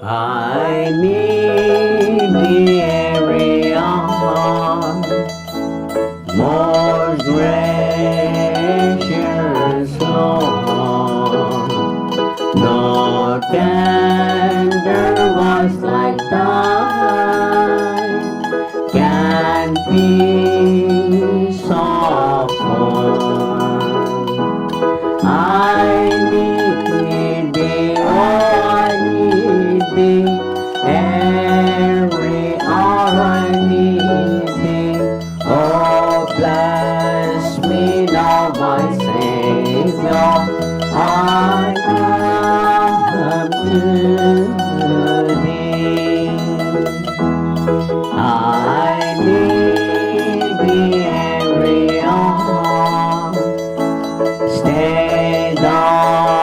I need the area, most gracious Lord. No tender voice like thine can peace offer. I need thee, oh, I need thee, every hour I need thee. Oh, bless me now, my Savior, I come to thee. I need thee every hour. Stay down.